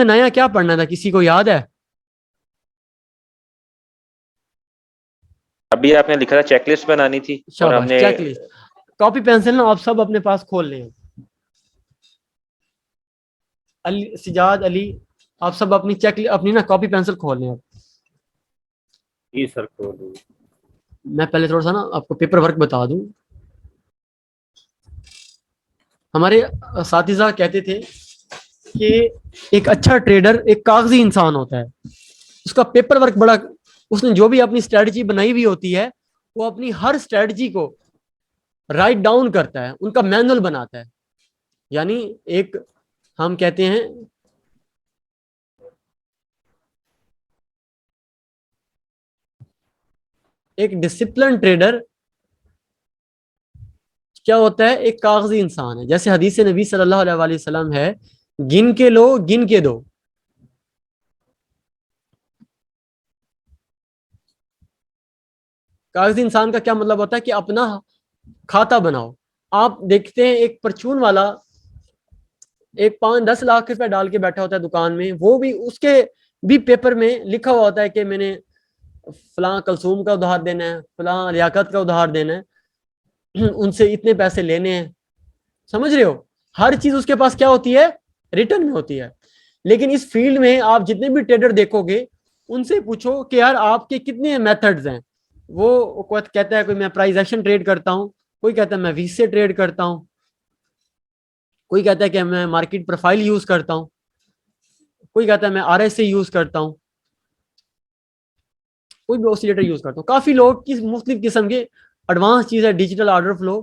नया क्या पढ़ना था, किसी को याद है? अभी आपने लिखा था चेकलिस्ट बनानी थी और शाबाश, हमने। चेकलिस्ट। कॉपी पेंसिल ना आप सब अपने पास खोल लें। अली, सिजाद, अली, आप सब अपनी चेक, अपनी ना कॉपी पेंसिल खोल लें। जी सर, खोल दूँ। मैं पहले थोड़ा सा ना आपको पेपर वर्क बता दूं। हमारे साथीजा कहते थे कि एक अच्छा ट्रेडर एक कागजी इंसान होता है। उसका पेपर वर्क बड़ा, उसने जो भी अपनी स्ट्रेटजी बनाई हुई होती है, वो अपनी हर स्ट्रेटजी को राइट डाउन करता है, उनका मैनुअल बनाता है। यानी एक, हम कहते हैं, एक डिसिप्लिन ट्रेडर क्या होता है, एक कागजी इंसान है। जैसे हदीस नबी सल्लल्लाहु अलैहि वसल्लम है, गिन के लो, गिन के दो। कागजी इंसान का क्या मतलब होता है कि अपना खाता बनाओ। आप देखते हैं एक परचून वाला एक 5-10 लाख रुपए डाल के बैठा होता है दुकान में, वो भी उसके भी पेपर में लिखा हुआ होता है कि मैंने फलां कलसूम का उधार देना है, फलां लियाकत का उधार देना है, उनसे इतने पैसे लेने हैं। समझ रहे हो? हर चीज उसके पास क्या होती है, रिटर्न में होती है। लेकिन इस फील्ड में आप जितने भी ट्रेडर देखोगे, उनसे पूछो कि यार आपके कितने मेथड्स हैं। वो कहता है कोई मैं प्राइस एक्शन ट्रेड करता हूँ, कोई कहता है मैं वीस से ट्रेड करता हूँ, कोई कहता है कि मैं मार्केट प्रोफाइल यूज करता हूँ, कोई कहता है मैं आरएसए यूज करता हूँ, कोई भी ऑसिलेटर यूज करता हूँ। काफी लोग की मुख्तलिफ किस्म के एडवांस चीज है, डिजिटल ऑर्डर फ्लो।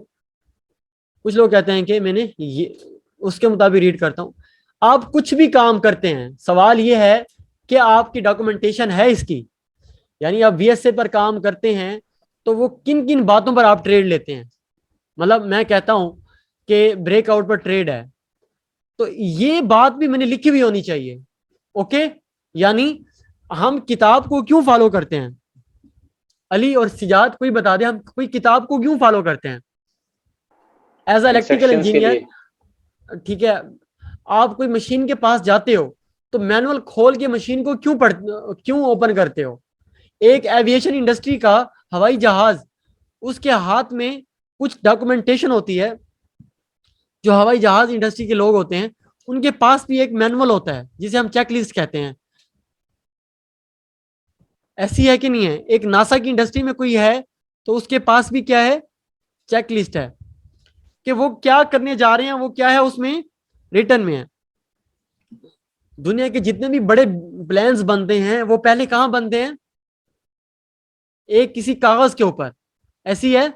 कुछ लोग कहते हैं कि मैंने ये उसके मुताबिक रीड करता हूँ। आप कुछ भी काम करते हैं, सवाल ये है कि आपकी डॉक्यूमेंटेशन है इसकी। यानी आप वीएसए पर काम करते हैं, तो वो किन किन बातों पर आप ट्रेड लेते हैं। मतलब मैं कहता हूं कि ब्रेकआउट पर ट्रेड है, तो ये बात भी मैंने लिखी हुई होनी चाहिए। ओके, यानी हम किताब को क्यों फॉलो करते हैं? अली और सिजाद कोई बता दे, हम कोई किताब को क्यों फॉलो करते हैं एज इलेक्ट्रिकल इंस्ट्रक्शंस के लिए। इंजीनियर? ठीक है, आप कोई मशीन के पास जाते हो तो मैनुअल खोल के मशीन को क्यों ओपन करते हो? एक एविएशन इंडस्ट्री का हवाई जहाज, उसके हाथ में कुछ डॉक्यूमेंटेशन होती है। जो हवाई जहाज इंडस्ट्री के लोग होते हैं, उनके पास भी एक मैनुअल होता है जिसे हम चेकलिस्ट कहते हैं। ऐसी है कि नहीं है? एक नासा की इंडस्ट्री में कोई है तो उसके पास भी क्या है, चेकलिस्ट है कि वो क्या करने जा रहे हैं, वो क्या है उसमें रिटर्न में है। दुनिया के जितने भी बड़े प्लान्स बनते हैं वो पहले कहां बनते हैं, एक किसी कागज के ऊपर। ऐसी है।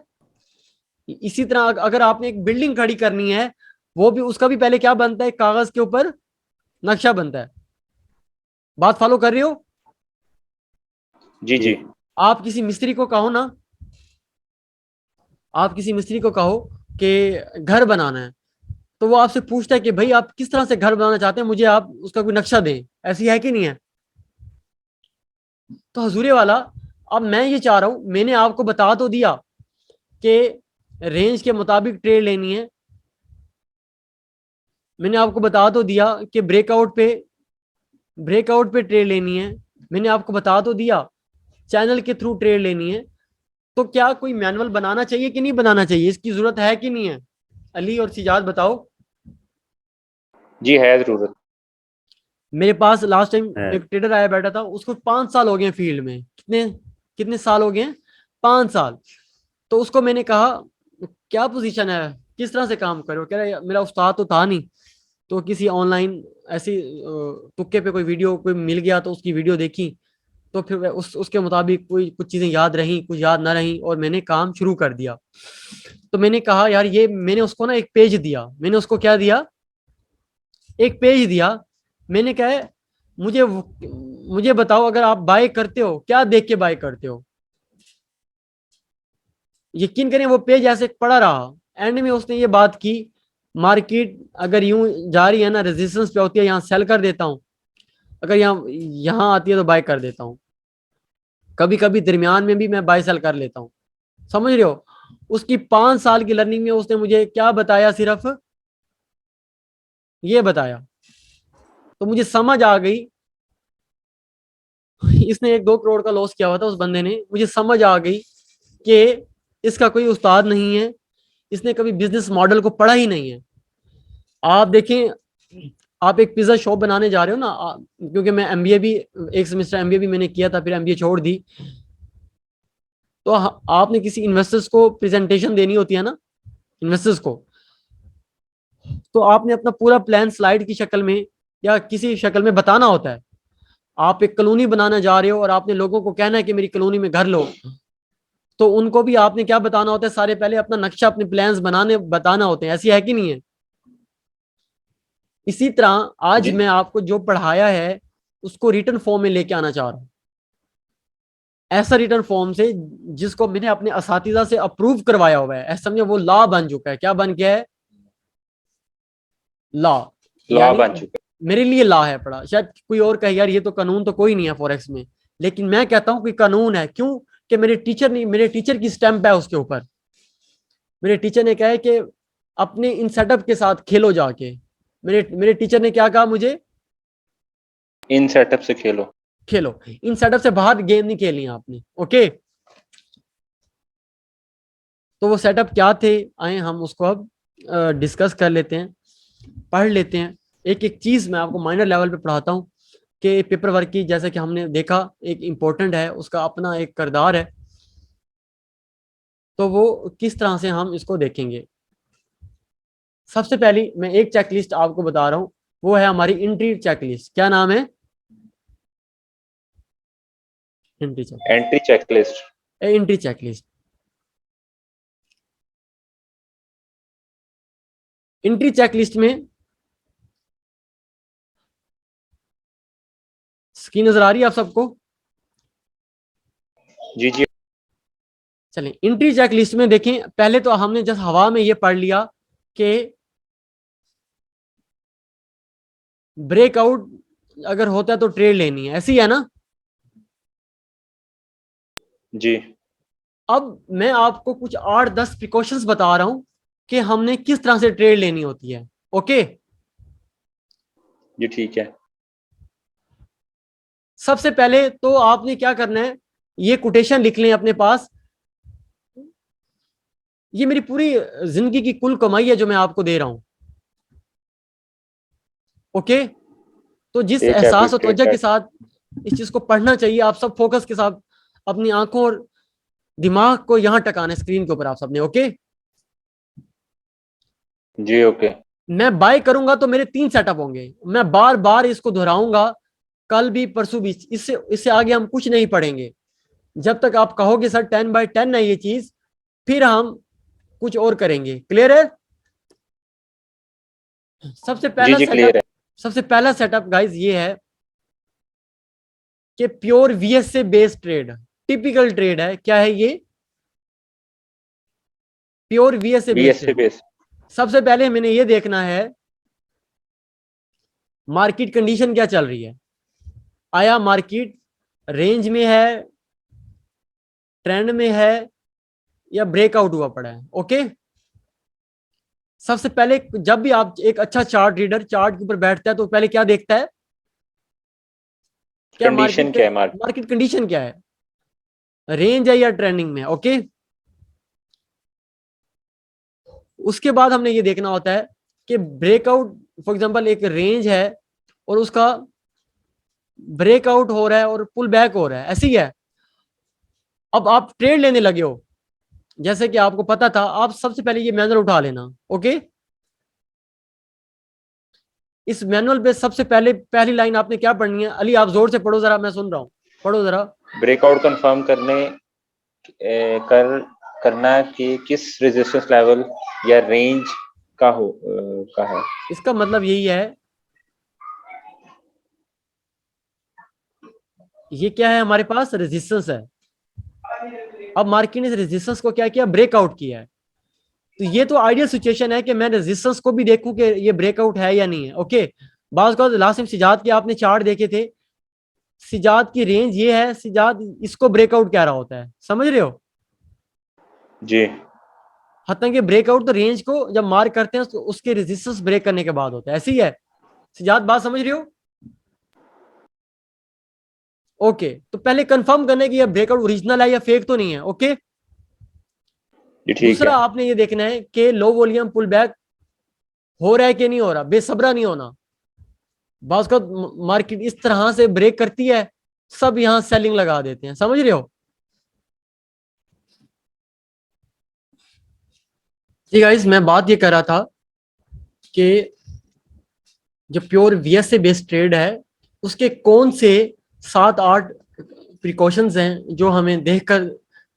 इसी तरह अगर आपने एक बिल्डिंग खड़ी करनी है, वो भी, उसका भी पहले क्या बनता है, कागज के ऊपर नक्शा बनता है। बात फॉलो कर रहे हो? जी जी। आप किसी मिस्त्री को कहो ना, आप किसी मिस्त्री को कहो कि घर बनाना है, तो वो आपसे पूछता है कि भाई आप किस तरह से घर बनाना चाहते हैं, मुझे आप उसका कोई नक्शा दें। ऐसी है कि नहीं है? तो हजूरे वाला, अब मैं ये चाह रहा हूं, मैंने आपको बता तो दिया कि रेंज के मुताबिक ट्रेड लेनी है, मैंने आपको बता तो दिया कि ब्रेकआउट पे ट्रेड लेनी है, मैंने आपको बता तो दिया चैनल के थ्रू ट्रेड लेनी है। तो क्या कोई मैनुअल बनाना चाहिए कि नहीं बनाना चाहिए, इसकी जरूरत है कि नहीं है? अली और सिजाद बताओ। जी है जरूरत। मेरे पास लास्ट टाइम है। एक ट्रेडर आया बैठा था, उसको 5 साल हो गए फील्ड में। कितने कितने साल हो गए? 5 साल। तो उसको मैंने कहा क्या पोजीशन है, किस तरह से काम करो? कह रहा मेरा उस्ताद तो था नहीं, तो किसी ऑनलाइन ऐसी तुक्के पे कोई वीडियो कोई मिल गया तो उसकी वीडियो देखी, तो फिर उसके मुताबिक कोई कुछ चीजें याद रही, कुछ याद ना रही, और मैंने काम शुरू कर दिया। तो मैंने कहा यार ये, मैंने उसको ना एक पेज दिया, मैंने उसको क्या दिया, एक पेज दिया। मैंने कहा मुझे मुझे बताओ, अगर आप बाय करते हो, क्या देख के बाय करते हो? यकीन करें वो पेज ऐसे पड़ा रहा। एंड में उसने ये बात की, मार्केट अगर यूं जा रही है ना, रेजिस्टेंस पे होती है, यहाँ सेल कर देता हूँ, अगर यहाँ यहाँ आती है तो बाय कर देता हूँ, कभी कभी दरमियान में भी मैं बाय सेल कर लेता हूँ। समझ रहे हो? उसकी 5 साल की लर्निंग में उसने मुझे क्या बताया, सिर्फ ये बताया। तो मुझे समझ आ गई, इसने 1-2 करोड़ का लॉस किया हुआ था उस बंदे ने, मुझे समझ आ गई कि इसका कोई उस्ताद नहीं है, इसने कभी बिजनेस मॉडल को पढ़ा ही नहीं है। आप देखें, आप एक पिज्जा शॉप बनाने जा रहे हो ना, क्योंकि मैं एमबीए भी, एक सेमेस्टर एमबीए भी मैंने किया था, फिर एमबीए छोड़ दी, तो आपने किसी इन्वेस्टर्स को प्रेजेंटेशन देनी होती है ना, इन्वेस्टर्स को, तो आपने अपना पूरा प्लान स्लाइड की शक्ल में या किसी शक्ल में बताना होता है। आप एक कॉलोनी बनाना जा रहे हो और आपने लोगों को कहना है कि मेरी कॉलोनी में घर लो, तो उनको भी आपने क्या बताना होता है, सारे पहले अपना नक्शा, अपने प्लान्स बनाने बताना होते हैं। ऐसी है कि नहीं है? इसी तरह आज मैं आपको जो पढ़ाया है उसको रिटर्न फॉर्म में लेके आना चाह रहा हूं, ऐसा रिटर्न फॉर्म से जिसको मैंने अपने असातिज़ा से अप्रूव करवाया हुआ है। ऐसा समझो वो लॉ बन चुका है। क्या बन गया है? लॉ। लॉ बन चुका है। मेरे लिए लॉ है पढ़ा। शायद कोई और कहे यार ये तो कानून तो कोई नहीं है फॉरेक्स में, लेकिन मैं कहता हूं कि कानून है। क्यों? कि मेरे टीचर ने, मेरे टीचर की स्टैंप है उसके ऊपर। मेरे टीचर ने कहा है कि अपने इन सेटअप के साथ खेलो जाके। मेरे टीचर ने क्या कहा मुझे? इन सेटअप से खेलो। खेलो, इन सेटअप से बाहर गेम नहीं खेलनी आपने। ओके, तो वो सेटअप क्या थे, आए हम उसको अब डिस्कस कर लेते हैं, पढ़ लेते हैं। एक एक चीज मैं आपको माइनर लेवल पे पढ़ाता हूँ कि पेपर वर्क की, जैसा कि हमने देखा, एक इम्पोर्टेंट है, उसका अपना एक किरदार है, तो वो किस तरह से हम इसको देखेंगे। सबसे पहली मैं एक चेकलिस्ट आपको बता रहा हूँ, वो है हमारी एंट्री चेकलिस्ट। क्या नाम है? Entry checklist. Entry checklist. Entry checklist. Entry checklist में स्क्रीन नजर आ रही है आप सबको? जी जी। चलें, एंट्री चेकलिस्ट में देखें, पहले तो हमने जस्ट हवा में ये पढ़ लिया कि ब्रेकआउट अगर होता है तो ट्रेड लेनी है, ऐसी है ना? जी। अब मैं आपको कुछ 8-10 प्रिकॉशंस बता रहा हूं कि हमने किस तरह से ट्रेड लेनी होती है। ओके, जी ठीक है। सबसे पहले तो आपने क्या करना है, ये कोटेशन लिख लें अपने पास। ये मेरी पूरी जिंदगी की कुल कमाई है जो मैं आपको दे रहा हूं। ओके, तो जिस एहसास और तवज्जो के साथ इस चीज को पढ़ना चाहिए, आप सब फोकस के साथ अपनी आंखों और दिमाग को यहां टकाना है, स्क्रीन के ऊपर आप सबने। ओके, जी ओके। मैं बाय करूंगा तो मेरे 3 सेटअप होंगे, मैं बार बार इसको दोहराऊंगा, कल भी परसों भी। इससे इससे आगे हम कुछ नहीं पढ़ेंगे जब तक आप कहोगे सर 10/10 है ये चीज, फिर हम कुछ और करेंगे। क्लियर है? सबसे जी पहला जी क्लियर है। सबसे पहला सेटअप गाइज ये है कि प्योर वीएस से बेस्ड ट्रेड, टिपिकल ट्रेड है। क्या है ये? प्योर वीएस से बेस्ड बीएससी ट्रेड। बेस। सबसे पहले मैंने ये देखना है मार्केट कंडीशन क्या चल रही है। आया मार्केट रेंज में है, ट्रेंड में है, या ब्रेकआउट हुआ पड़ा है? ओके, सबसे पहले जब भी आप एक अच्छा चार्ट रीडर चार्ट के ऊपर बैठता है तो पहले क्या देखता है? क्या कंडीशन क्या है मार्केट? मार्केट कंडीशन क्या है, रेंज है या ट्रेंडिंग में? ओके, उसके बाद हमने ये देखना होता है कि ब्रेकआउट, फॉर एग्जांपल एक रेंज है और उसका ब्रेकआउट हो रहा है और पुल बैक हो रहा है, ऐसी है। अब आप ट्रेड लेने लगे हो, जैसे कि आपको पता था, आप सबसे पहले ये मैनुअल उठा लेना। ओके, इस मैनुअल पे सबसे पहले पहली लाइन आपने क्या पढ़नी है? अली आप जोर से पढ़ो जरा, मैं सुन रहा हूँ, पढ़ो जरा। ब्रेकआउट कंफर्म करना कि किस रेजिस्टेंस लेवल या रेंज का है। इसका मतलब यही है, ये क्या है हमारे पास? रेजिस्टेंस है। अब मार्केट ने इस रेजिस्टेंस को क्या किया? ब्रेकआउट किया है। तो ये तो आइडियल सिचुएशन है कि मैं रेजिस्टेंस को भी देखूं कि ये ब्रेकआउट है या नहीं है। ओके, बात को लास्ट में सिजाद के आपने चार्ट देखे थे, सिजाद की रेंज ये है, सिजाद इसको ब्रेकआउट कह रहा होता है, समझ रहे हो? जी। हालांकि ब्रेकआउट तो रेंज को जब मार्क करते हैं उसके रेजिस्टेंस ब्रेक करने के बाद होता है, ऐसी है। सिजाद बात समझ रहे हो? ओके, तो पहले कंफर्म करना है कि ये ब्रेकआउट ओरिजिनल है या फेक तो नहीं है। ओके, जी ठीक दूसरा है। आपने ये देखना है कि लो वॉल्यूम पुल बैक हो रहा है कि नहीं हो रहा। बेसब्रा नहीं होना। बास का मार्केट इस तरह से ब्रेक करती है, सब यहां सेलिंग लगा देते हैं, समझ रहे हो? जी गाइस, मैं बात ये कर रहा था कि जो प्योर वीएसए बेस्ड ट्रेड है उसके कौन से 7-8 प्रिकॉशंस हैं जो हमें देखकर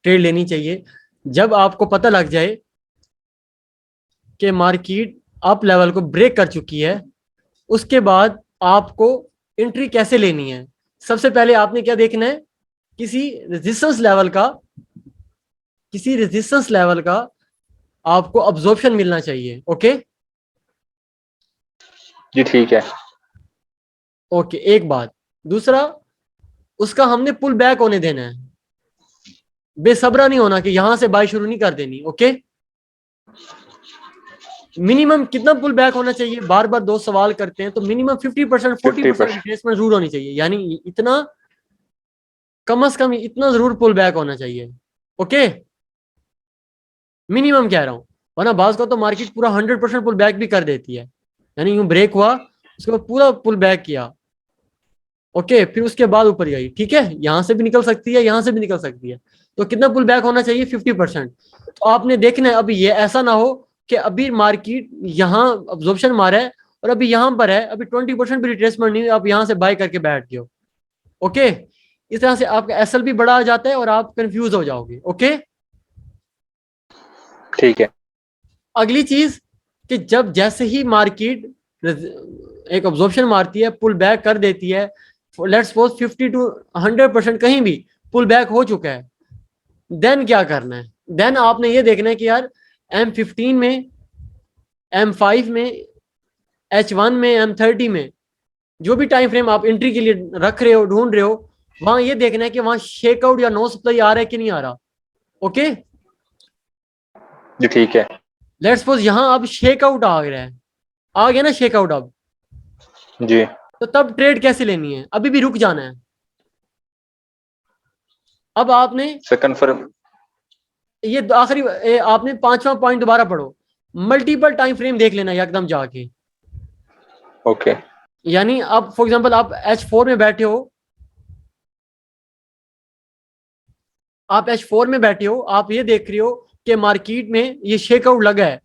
ट्रेड लेनी चाहिए। जब आपको पता लग जाए कि मार्केट अप लेवल को ब्रेक कर चुकी है, उसके बाद आपको एंट्री कैसे लेनी है। सबसे पहले आपने क्या देखना है, किसी रेजिस्टेंस लेवल का आपको अब्जॉर्प्शन मिलना चाहिए। ओके जी ठीक है। ओके, एक बात। दूसरा, उसका हमने पुल बैक होने देना है। बेसब्रा नहीं होना कि यहां से बाई शुरू नहीं कर देनी। ओके, मिनिमम कितना पुल बैक होना चाहिए, बार बार दो सवाल करते हैं, तो मिनिमम 50% 40% 50%। रिट्रेसमेंट जरूर होनी चाहिए, यानी इतना कम से कम इतना जरूर पुल बैक होना चाहिए। ओके, मिनिमम कह रहा हूं, वरना बाज का तो मार्केट पूरा 100% पुल बैक भी कर देती है, यानी यूं ब्रेक हुआ उसके बाद पूरा पुल बैक किया। ओके, फिर उसके बाद ऊपर गई, ठीक है, यहां से भी निकल सकती है, यहां से भी निकल सकती है। तो कितना पुल बैक होना चाहिए, 50%। तो आपने देखना है अभी ये ऐसा ना हो कि अभी मार्केट यहाँ अब्जॉर्प्शन मारा है और अभी यहां पर है, अभी 20% भी रिट्रेसमेंट नहीं, आप यहां से बाय करके बैठ गए हो। ओके, इस तरह से आपका एसएल भी बड़ा आ जाता है और आप कंफ्यूज हो जाओगे। ओके, ठीक है। अगली चीज कि जब जैसे ही मार्केट एक ऑब्जॉर्प्शन मारती है, पुल बैक कर देती है, लेट्स सपोज 50 to 100% कहीं भी पुल बैक हो चुका है, देन क्या करना है? देन आपने ये देखना है कि यार M15 में, M5 में, H1 में, M30 में जो भी टाइम फ्रेम आप एंट्री के लिए रख रहे हो, ढूंढ रहे हो, वहां ये देखना है कि वहां शेकआउट या नो सप्लाई आ रहा है कि नहीं आ रहा। ओके, जी ठीक है। लेट्स सपोज यहां अब शेकआउट आ रहा है, आ गया ना शेकआउट अब, जी। तो तब ट्रेड कैसे लेनी है? अभी भी रुक जाना है। अब आपने सर कंफर्म। ये आखिरी आपने पांचवा पॉइंट दोबारा पढ़ो, मल्टीपल टाइम फ्रेम देख लेना एकदम जाके। ओके। यानी अब फॉर एग्जांपल आप H4 में बैठे हो, आप ये देख रहे हो कि मार्केट में ये शेकआउट लगा है।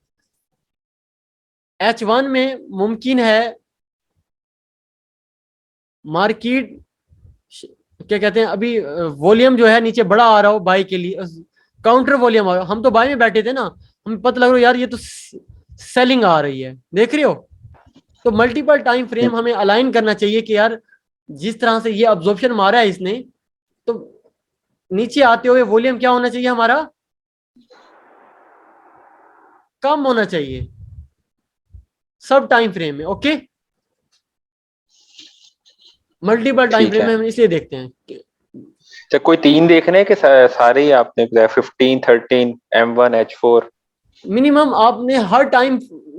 H1 में मुमकिन है मार्केट क्या कहते हैं, अभी वॉल्यूम जो है नीचे बड़ा आ रहा हो बाई के लिए, काउंटर वॉल्यूम आ रहा हो। हम तो बाई में बैठे थे ना, हमें पता लग रहा है यार ये तो सेलिंग आ रही है, देख रहे हो? तो मल्टीपल टाइम फ्रेम हमें अलाइन करना चाहिए कि यार जिस तरह से ये अब्जॉर्प्शन मारा है इसने, तो नीचे आते हुए वॉल्यूम क्या होना चाहिए हमारा, कम होना चाहिए सब टाइम फ्रेम में। ओके, मल्टीपल टाइम ठीक फ्रेम है। में हम इसलिए देखते हैं तो कोई तीन देखने हैं कि सारे ही आपने बताया, 15, 13, M1, H4? मिनिमम आपने हर टाइम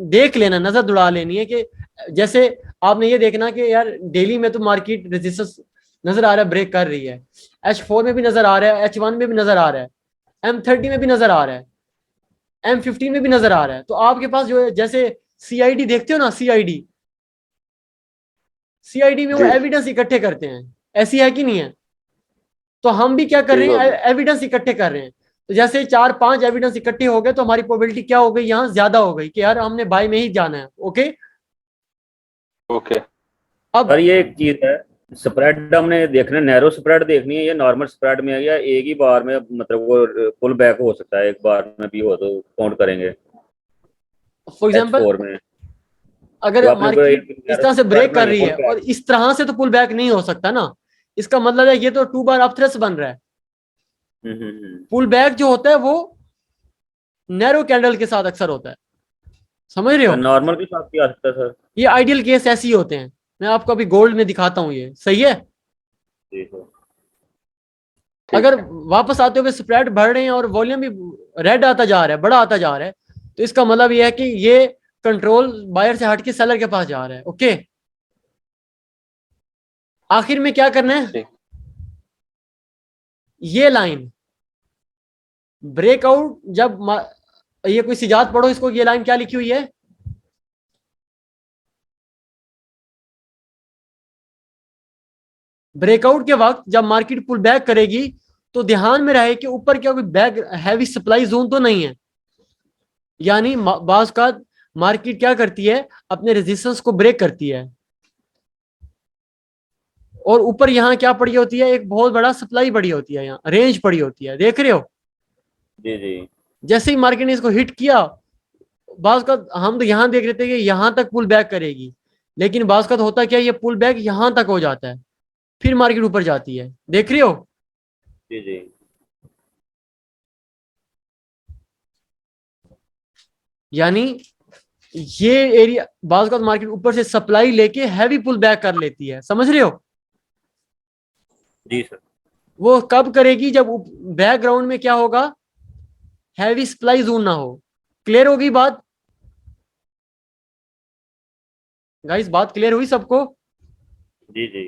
देख लेना, नजर दौड़ा लेनी है कि जैसे आपने ये देखना कि यार डेली में तो मार्केट रेजिस्टेंस नजर आ रहा है, ब्रेक कर रही है, H4 में भी नजर आ रहा है, H1 में भी नजर आ रहा है, M30 में भी नजर आ रहा है, M15 में भी नजर आ रहा है। तो आपके पास जो है, जैसे CID देखते हो ना, CID में वो जी। एविडेंस इकट्ठे करते हैं, ऐसी है कि नहीं है? तो हम भी क्या कर ठीक रहे हैं, होगी। एविडेंस इकट्ठे कर रहे हैं। तो जैसे 4-5 एविडेंस इकट्ठे हो गए तो हमारी प्रोबेबिलिटी क्या हो गई, यहाँ ज्यादा हो गई कि यार हमने बाय में ही जाना है। Okay, okay. सर अब ये एक चीज है, स्प्रेड हमने देखना, नैरो स्प्रेड देखनी है या नॉर्मल स्प्रेड में है, या एक ही बार में मतलब वो पुल बैक हो सकता है एक बार में भी हो तो काउंट करेंगे फॉर एग्जांपल H4 में? जो अगर आपने मार्केट इस नैरो तरह से स्प्रेड ब्रेक कर बनाई है रही पुल है और बैक। इस तरह से तो पुल बैक नहीं हो सकता ना, इसका मतलब है ये तो 2 बार अप थ्रस्ट बन रहा है। हम्म। पुल बैक जो होता है वो नैरो कैंडल के साथ अक्सर होता है, समझ रहे हो? नॉर्मल के साथ भी आ सकता है सर? ये आइडियल केस ऐसे ही होते हैं। मैं आपको अभी गोल्ड में दिखाता हूँ, ये सही है। जी सर। ठीक अगर है। वापस आते हुए स्प्रेड बढ़ रहे हैं और वॉल्यूम भी रेड आता जा रहा है, बड़ा आता जा रहा है, तो इसका मतलब यह है कि ये कंट्रोल बायर से हट के सेलर के पास जा रहा है। ओके, आखिर में क्या करना है, ठीक। ये लाइन ब्रेकआउट जब ये कोई सिजात पढ़ो इसको, ये लाइन क्या लिखी हुई है? ब्रेकआउट के वक्त जब मार्केट पुल बैक करेगी तो ध्यान में रहे कि ऊपर क्या कोई बैक हैवी सप्लाई जोन तो नहीं है। यानी बाज का मार्केट क्या करती है, अपने रेजिस्टेंस को ब्रेक करती है और ऊपर यहाँ क्या पड़ी होती है, एक बहुत बड़ा सप्लाई पड़ी होती है, यहाँ रेंज पड़ी होती है, देख रहे हो? जी जी जैसे ही मार्केट ने इसको हिट किया, बाज का हम तो यहाँ देख रहे थे कि यहाँ तक पुल बैक करेगी, लेकिन बाज का तो होता क्या, ये पुल बैक यहाँ तक हो जाता है, फिर मार्केट ऊपर जाती है, देख रहे हो? जी जी यानी ये एरिया बाज का मार्केट ऊपर से सप्लाई लेके हैवी पुल बैक कर लेती है, समझ रहे हो? जी सर। वो कब करेगी, जब बैकग्राउंड में क्या होगा, हैवी सप्लाई जोन ना हो। क्लियर होगी बात गाइस? बात क्लियर हुई सबको? जी जी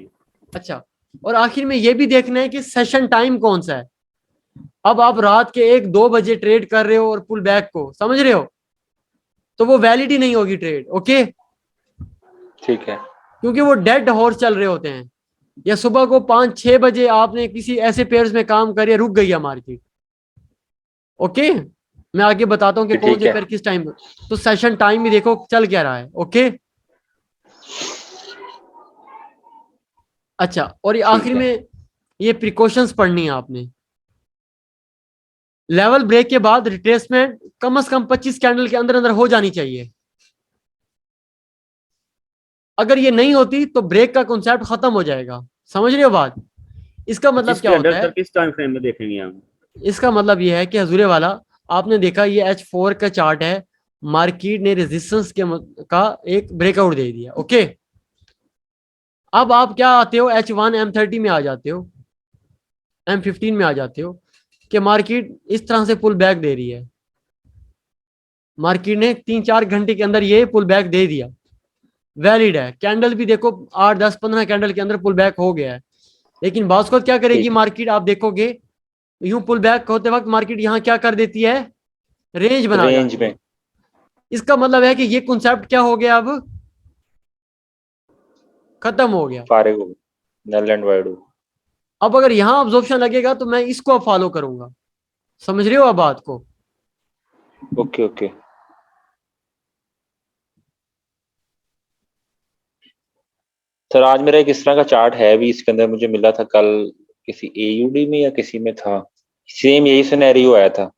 अच्छा, और आखिर में ये भी देखना है कि सेशन टाइम कौन सा है। अब आप रात के 1-2 बजे ट्रेड कर रहे हो और पुल बैक को, समझ रहे हो, तो वो वैलिड ही नहीं होगी ट्रेड, ओके? ठीक है। क्योंकि वो डेड हॉर्स चल रहे होते हैं। या सुबह को 5-6 बजे आपने किसी ऐसे पेयर्स में काम करे, रुक गई है मार्केट, ओके? मैं आगे बताता हूँ कि कौन ठीक से है। पेयर किस टाइम, तो सेशन टाइम भी देखो चल क्या रहा है, ओके? अच्छा, और ये ठीक आखिर है। में ये प्रिकॉशंस पढ़नी है आपने। लेवल ब्रेक के बाद रिट्रेसमेंट कम से कम 25 कैंडल के अंदर अंदर हो जानी चाहिए। अगर ये नहीं होती तो ब्रेक का कॉन्सेप्ट खत्म हो जाएगा, समझ रहे हो बात? इसका मतलब 25 क्या कैंडल होता सर है? किस टाइम फ्रेम में देखेंगे हम? इसका मतलब ये है कि हजूरे वाला, आपने देखा ये H4 का चार्ट है, मार्केट ने रेजिस्टेंस का एक ब्रेकआउट दे दिया, ओके? अब आप क्या आते हो, H1 M30 में आ जाते हो, M15 में आ जाते हो कि मार्केट इस तरह से पुल बैक दे रही है। मार्केट ने 3-4 घंटे के अंदर ये पुल बैक दे दिया, वैलिड है। कैंडल भी देखो 8-10-15 कैंडल के अंदर पुल बैक हो गया है। लेकिन बास्कोट क्या करेगी ठीक है। मार्केट, आप देखोगे यूं पुल बैक होते वक्त मार्केट यहां क्या कर देती है, रेंज बना रेंज जाती में। है। इसका मतलब है कि ये कॉन्सेप्ट क्या हो गया, अब खत्म हो गया। फारिग हो गए, नल एंड वाइड हो। अब अगर यहां ऑब्जॉर्प्शन लगेगा तो मैं इसको अब फॉलो करूंगा, समझ रहे हो अब बात को? Okay okay. सर आज मेरा एक इस तरह का चार्ट है भी, इसके अंदर मुझे मिला था कल, किसी एयूडी में या किसी में था, सेम यही सिनेरियो आया था।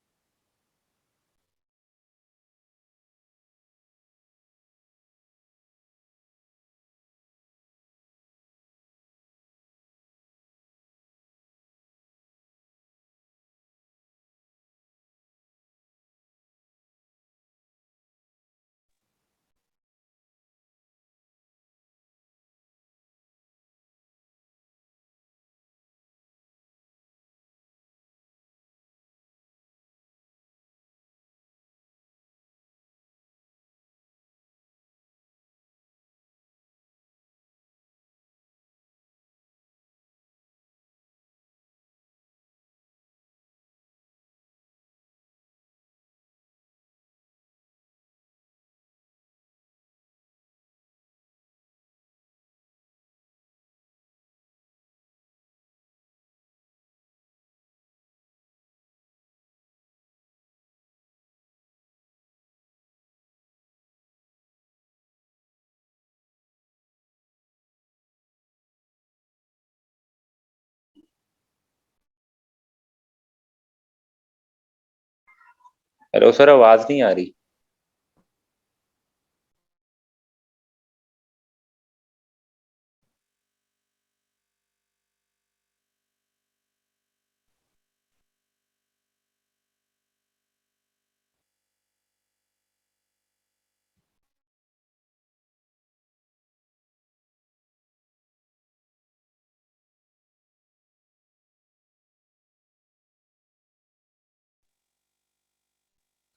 हेलो सर, आवाज नहीं आ रही।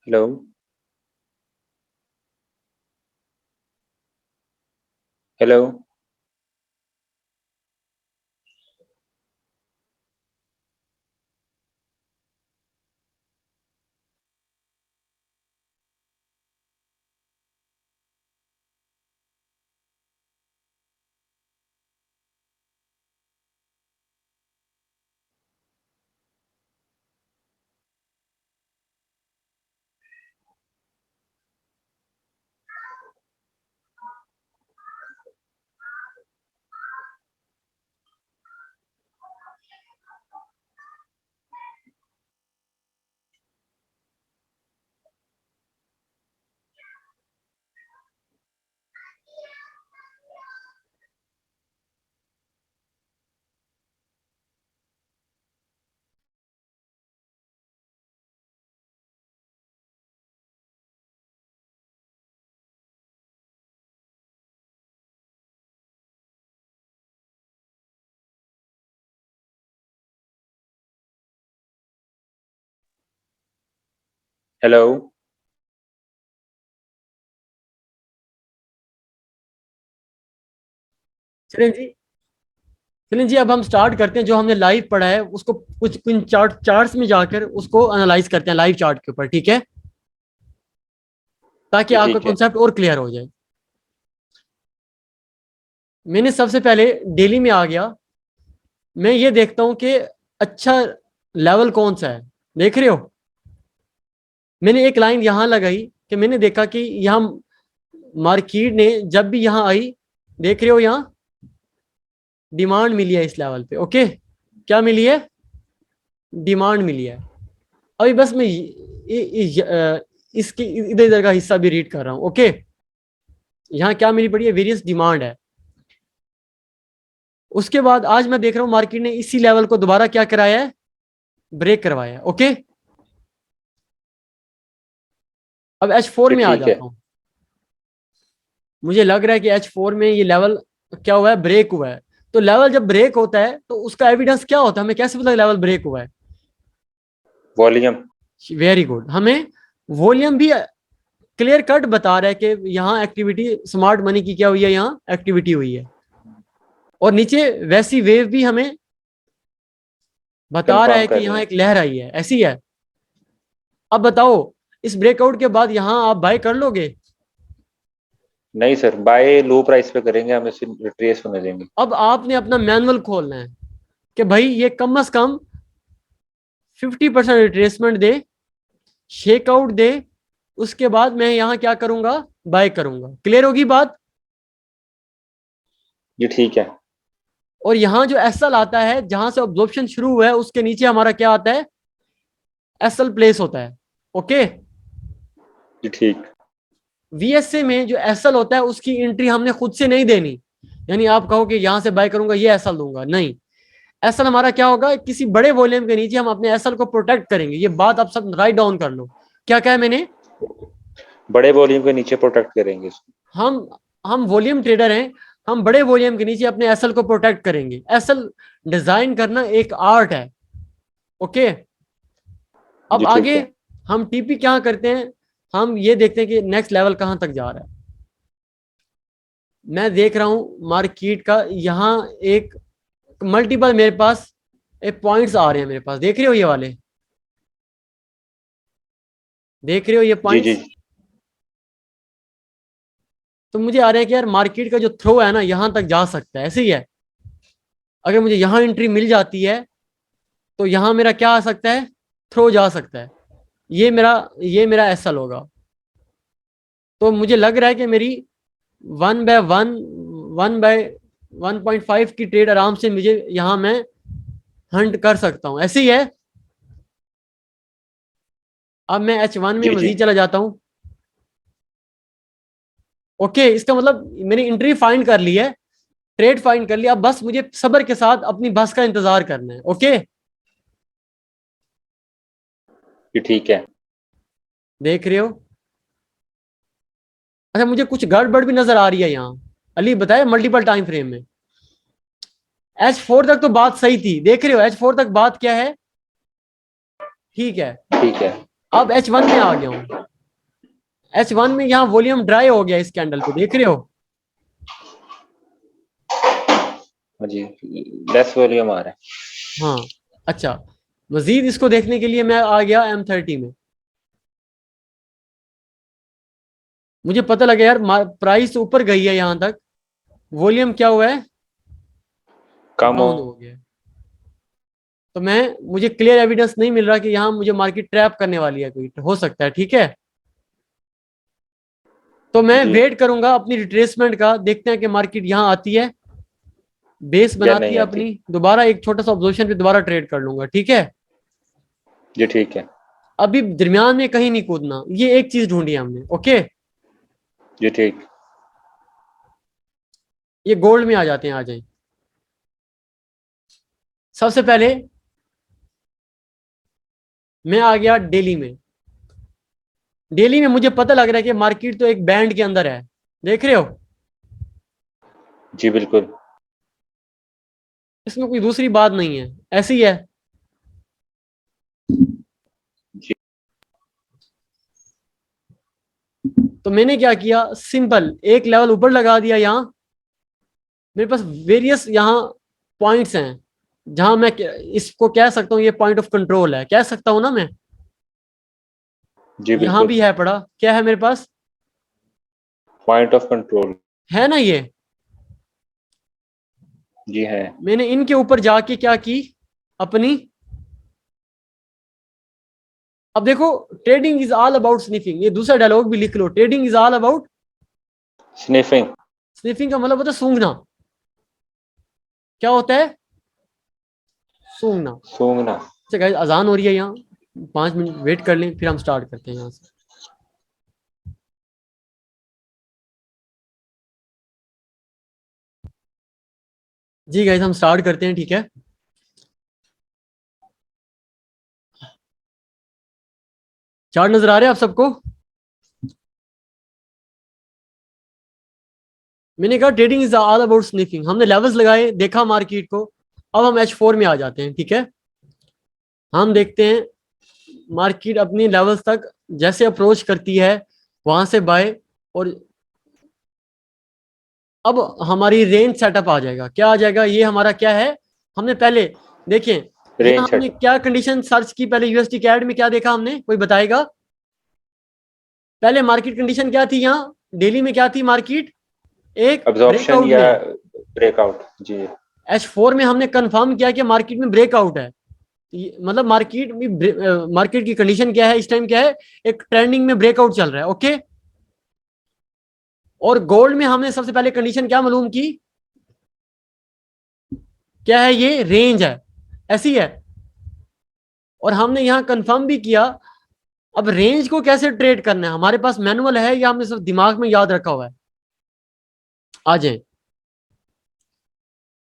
हेलो। हेलो। हेलो। चलें जी, चलें जी, अब हम स्टार्ट करते हैं। जो हमने लाइव पढ़ा है उसको कुछ कुछ चार्ट्स में जाकर उसको एनालाइज करते हैं लाइव चार्ट के ऊपर, ठीक है, ताकि जी आपका ठीक है। कॉन्सेप्ट और क्लियर हो जाए। मैंने सबसे पहले डेली में आ गया। मैं ये देखता हूं कि अच्छा लेवल कौन सा है, देख रहे हो। मैंने एक लाइन यहां लगाई कि मैंने देखा कि यहां मार्केट ने जब भी यहां आई, देख रहे हो, यहां डिमांड मिली है इस लेवल पे। ओके, क्या मिली है? डिमांड मिली है। अभी बस मैं इसके इधर इधर का हिस्सा भी रीड कर रहा हूं। ओके, यहां क्या मिली पड़ी है? वेरियस डिमांड है। उसके बाद आज मैं देख रहा हूं मार्केट ने इसी लेवल को दोबारा क्या कराया है? ब्रेक करवाया है। ओके, अब H4 जी में आ ठीक है। जाता हूं। मुझे लग रहा है कि H4 में ये लेवल क्या हुआ है? ब्रेक हुआ है। तो लेवल जब ब्रेक होता है तो उसका एविडेंस क्या होता है? हमें कैसे पता लेवल ब्रेक हुआ है? वॉल्यूम। वेरी गुड, हमें वॉल्यूम भी क्लियर कट बता रहा है कि यहाँ एक्टिविटी स्मार्ट मनी की क्या हुई है, यहाँ एक्टिविटी हुई है। और नीचे वैसी वेव भी हमें बता रहा कंफर्म है कि कर रही यहाँ है। एक लहर आई है, ऐसी है। अब बताओ, इस ब्रेकआउट के बाद यहाँ आप बाय कर लोगे? नहीं सर, बाय लो प्राइस पे करेंगे, हम इसे रिट्रेस होने देंगे। अब आपने अपना मैनुअल खोलना है कि भाई ये कम से कम 50% रिट्रेसमेंट दे, शेकआउट दे, उसके बाद मैं यहाँ क्या करूंगा? बाय करूंगा। क्लियर होगी बात? जी ठीक है। और यहाँ जो एसएल आता है, जहां से ऑब्जॉर्प्शन शुरू हुआ है, उसके नीचे हमारा क्या आता है? एसएल प्लेस होता है। ओके, जी ठीक। वीएसए में जो एसएल होता है उसकी एंट्री हमने खुद से नहीं देनी। यानी आप कहो कि यहां से बाय करूंगा, ये एसएल दूंगा, नहीं। एसएल हमारा क्या होगा? किसी बड़े वॉल्यूम के नीचे हम अपने एसएल को प्रोटेक्ट करेंगे। ये बात आप सब राइट डाउन कर लो। क्या कहा है मैंने? बड़े वॉल्यूम के नीचे प्रोटेक्ट करेंगे इसको। हम हम वॉल्यूम ट्रेडर हैं। हम बड़े वॉल्यूम के नीचे अपने एसएल को प्रोटेक्ट करेंगे। एसएल डिजाइन करना एक आर्ट है। ओके, अब जी ठीक आगे है। हम टीपी क्या करते हैं? हम ये देखते हैं कि नेक्स्ट लेवल कहां तक जा रहा है। मैं देख रहा हूं मार्केट का यहाँ एक मल्टीपल मेरे पास एक पॉइंट्स आ रहे हैं मेरे पास, देख रहे हो ये वाले? देख रहे हो ये जी जी। पॉइंट्स? तो मुझे आ रहा है कि यार मार्केट का जो थ्रो है ना, यहां तक जा सकता है, ऐसे ही है। अगर मुझे यहां एंट्री मिल जाती है तो यहां मेरा क्या आ सकता है? थ्रो जा सकता है। ये मेरा एसएल होगा। तो मुझे लग रहा है कि मेरी 1/1, 1/1.5 की ट्रेड आराम से मुझे यहां मैं हंट कर सकता हूं, ऐसे ही है। अब मैं H1 में जी जी। मजीद चला जाता हूं। ओके, इसका मतलब मैंने एंट्री फाइंड कर ली है, ट्रेड फाइंड कर लिया। अब बस मुझे सब्र के साथ अपनी बस का इंतजार करना है। ओके, जी ठीक है। देख रहे हो? अच्छा, मुझे कुछ गड़बड़ भी नजर आ रही है यहाँ। अली बताए मल्टीपल टाइम फ्रेम में। H4 तक तो बात सही थी, देख रहे हो? H4 तक बात क्या है? ठीक है। ठीक है। अब H1 में आ गया हूँ। H1 में यहाँ वॉल्यूम ड्राई हो गया इस कैंडल पे, देख रहे हो? हाँ जी, लेस वॉल्यूम आ रहा है। हाँ, अच्छा। मजीद इसको देखने के लिए मैं आ गया M30 में। मुझे पता लगा यार प्राइस ऊपर गई है यहां तक, वॉल्यूम क्या हुआ है? कम हो। डाउन हो गया। तो मुझे क्लियर एविडेंस नहीं मिल रहा कि यहाँ मुझे मार्केट ट्रैप करने वाली है कोई, हो सकता है, ठीक है। तो मैं जी। वेट करूंगा अपनी रिट्रेसमेंट का, देखते हैं कि मार्केट यहाँ आती है, बेस या बनाती नहीं है आती। अपनी, दोबारा एक छोटा सा ऑब्जर्वेशन पे दोबारा ट्रेड कर लूंगा, ठीक है। जी ठीक है। अभी दरमियान में कहीं नहीं कूदना, ये एक चीज ढूंढी हमने। ओके, जी ठीक। ये गोल्ड में आ जाते हैं, आ जाए। सबसे पहले मैं आ गया डेली में। डेली में मुझे पता लग रहा है कि मार्केट तो एक बैंड के अंदर है, देख रहे हो? जी बिल्कुल। इसमें कोई दूसरी बात नहीं है, ऐसी है। जी तो मैंने क्या किया, सिंपल एक लेवल ऊपर लगा दिया। यहाँ मेरे पास वेरियस यहाँ पॉइंट्स हैं जहां मैं इसको कह सकता हूँ ये पॉइंट ऑफ कंट्रोल है, कह सकता हूं ना मैं। जी यहाँ बिल्कुल, भी है पड़ा, क्या है मेरे पास, पॉइंट ऑफ कंट्रोल, है ना ये। जी है। मैंने इनके ऊपर जाके क्या की अपनी, अब देखो trading is all about sniffing, ये दूसरा डायलॉग भी लिख लो, trading is all about sniffing, sniffing का मतलब होता है सूंघना। क्या होता है, सूंघना। सूंघना। अच्छा गाइस अजान हो रही है यहाँ, 5 मिनट वेट कर लें फिर हम स्टार्ट करते हैं यहाँ से। जी गाइस हम स्टार्ट करते हैं, ठीक है। चार्ट नजर आ रहे हैं आप सबको। मैंने कहा trading is all about sniffing, हमने लेवल्स लगाए, देखा मार्केट को। अब हम H4 में आ जाते हैं, ठीक है। हम देखते हैं मार्केट अपनी लेवल्स तक जैसे अप्रोच करती है वहां से बाय, और अब हमारी रेंज सेटअप आ जाएगा। क्या आ जाएगा, ये हमारा क्या है, हमने पहले देखें यहाँ रेंज हमने सेट, क्या कंडीशन सर्च की, पहले यूएसडी कैड में क्या देखा हमने, कोई बताएगा। पहले मार्केट कंडीशन क्या थी, यहाँ डेली में क्या थी मार्केट, एक अब्जॉर्प्शन ब्रेकआउट या में। ब्रेकआउट, जी। H4 में हमने कंफर्म किया कि मार्केट में ब्रेकआउट है, मतलब मार्केट में मार्केट की कंडीशन क्या है इस टाइम, क्या है, एक ट्रेंडिंग में ब्रेकआउट चल रहा है, ओके। और गोल्ड में हमने सबसे पहले कंडीशन क्या मालूम की, क्या है, ये रेंज है, ऐसी है। और हमने यहां कंफर्म भी किया। अब रेंज को कैसे ट्रेड करना है, हमारे पास मैनुअल है या हमने सिर्फ दिमाग में याद रखा हुआ है, आ जाए।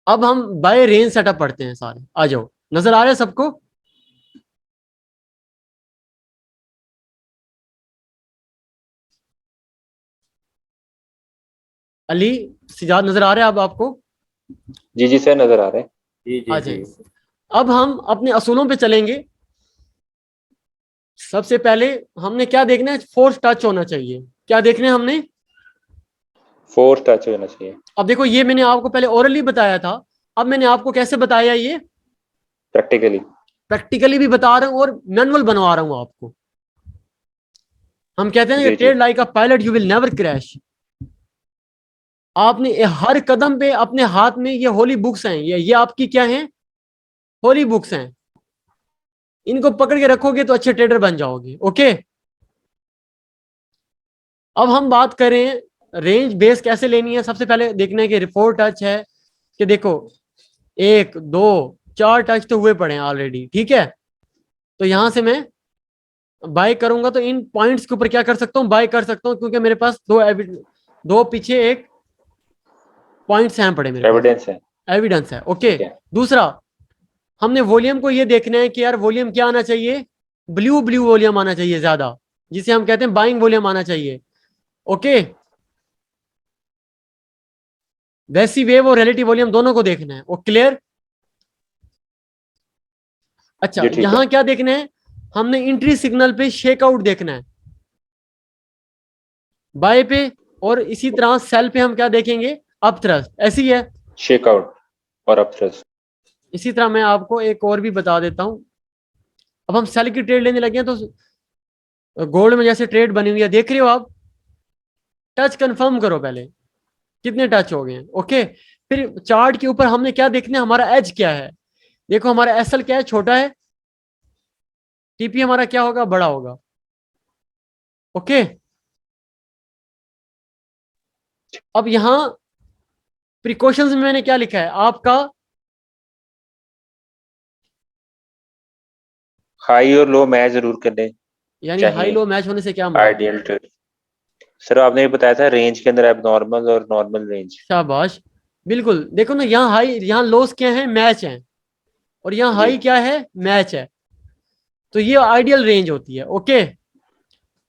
अब हम बाय रेंज सेटअप पढ़ते हैं सारे, आ जाओ, नजर आ रहा है सबको। अली, सिजाद नजर आ रहा है अब आपको, जी जी सर, नजर आ रहे हैं। जी आ जी जी। जाए। अब हम अपने असूलों पे चलेंगे। सबसे पहले हमने क्या देखना है, फोर्स टच होना चाहिए। क्या देखना है हमने, फोर्थ टच होना चाहिए। अब देखो ये मैंने आपको पहले ओरली बताया था, अब मैंने आपको कैसे बताया, ये प्रैक्टिकली। प्रैक्टिकली भी बता रहा हूं और मैनुअल बनवा रहा हूं आपको। हम कहते हैं कि जी जी। Trade like a pilot you will never crash. आपने हर कदम पे अपने हाथ में ये होली बुक्स हैं, ये आपकी क्या हैं, होली बुक्स हैं। इनको पकड़ के रखोगे तो अच्छे ट्रेडर बन जाओगे, ओके। अब हम बात करें रेंज बेस कैसे लेनी है। सबसे पहले देखना है कि रिपोर्ट टच है, कि देखो 1 2 4 टच तो हुए पड़े हैं ऑलरेडी, ठीक है। तो यहां से मैं बाय करूंगा तो इन पॉइंट्स के ऊपर क्या कर सकता हूं, बाय कर सकता हूं, क्योंकि मेरे पास दो पीछे एक पॉइंट्स हैं पड़े मेरे पास, एविडेंस है। एविडेंस है, ओके। ठीक है। दूसरा हमने वॉल्यूम को ये देखना है कि यार वॉल्यूम क्या आना चाहिए, ब्लू ब्लू वॉल्यूम आना चाहिए ज्यादा, जिसे हम कहते हैं बाइंग वॉल्यूम आना चाहिए, ओके। वैसी वेव और रिलेटिव वॉल्यूम दोनों को देखना है, वो क्लियर। अच्छा जी ठीक है। यहां क्या देखना है, हमने एंट्री सिग्नल पे शेकआउट देखना है बाय पे, और इसी तरह सेल पे हम क्या देखेंगे, अप थ्रस्ट, ऐसी है। शेकआउट और अपथ्रस्ट। इसी तरह मैं आपको एक और भी बता देता हूं। अब हम सेल की ट्रेड लेने लगे हैं तो गोल्ड में जैसे ट्रेड बनी हुई है देख रहे हो आप, टच कंफर्म करो पहले कितने टच हो गए हैं, ओके। फिर चार्ट के ऊपर हमने क्या देखना है, हमारा एज क्या है। देखो हमारा एसएल क्या है, छोटा है, टीपी हमारा क्या होगा, बड़ा होगा, ओके। अब यहां प्रिकॉशंस में मैंने क्या लिखा है आपका, हाई और लो मैच जरूर करने यानी हाई चाहिए। लो मैच होने से क्या मुराद है। Ideal trade. सर आपने ये बताया था रेंज के अंदर एबनॉर्मल और नॉर्मल रेंज। शाबाश, बिल्कुल। देखो ना यहाँ हाई, यहाँ लोस क्या है, मैच है, और यहाँ जी। हाई क्या है, मैच है। तो ये आइडियल रेंज होती है, ओके।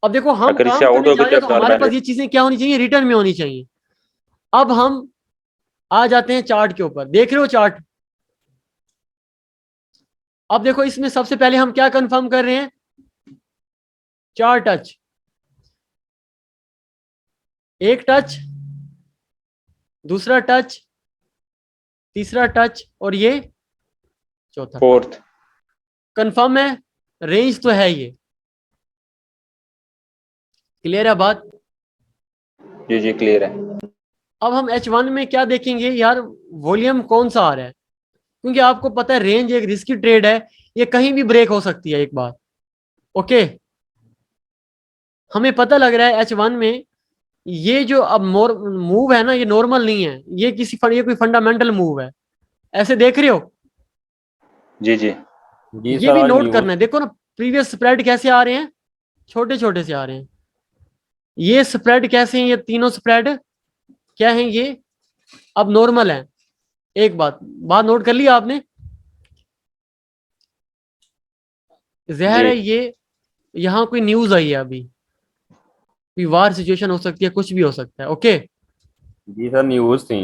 अब देखो हम अगर इससे काम आउट करने हो जा गए रहे तो हैं तो हमारे एबनॉर्मल पास है। ये चीजें क्या होनी चाहिए, रिटर्न में होनी चाहिए। अब हम आ जाते हैं चार्ट के ऊपर, देख रहे हो चार्ट। अब देखो इसमें सबसे पहले हम क्या कंफर्म कर रहे हैं, चार टच। एक टच, दूसरा टच, तीसरा टच, और ये चौथा। फोर्थ। कंफर्म है, रेंज तो है ये, क्लियर है बात? जी जी क्लियर है। अब हम H1 में क्या देखेंगे यार, वॉल्यूम कौन सा आ रहा है, क्योंकि आपको पता है रेंज एक रिस्की ट्रेड है, ये कहीं भी ब्रेक हो सकती है एक बार। ओके, हमें पता लग रहा है H1 में ये जो अब मूव है ना, ये नॉर्मल नहीं है, ये ये कोई फंडामेंटल मूव है, ऐसे देख रहे हो? जी जी जी ये सर भी आज नोट न्यूज करना है, देखो ना प्रीवियस स्प्रेड कैसे आ रहे हैं, छोटे छोटे से आ रहे हैं। ये स्प्रेड कैसे हैं, ये तीनों स्प्रेड क्या हैं, ये अब नॉर्मल है। एक बात नोट कर लिया आपने, जहर जी है ये, यहाँ कोई न्यूज आई है अभी, कोई वार सिचुएशन हो सकती है, कुछ भी हो सकता है। ओके, जी सर न्यूज थी।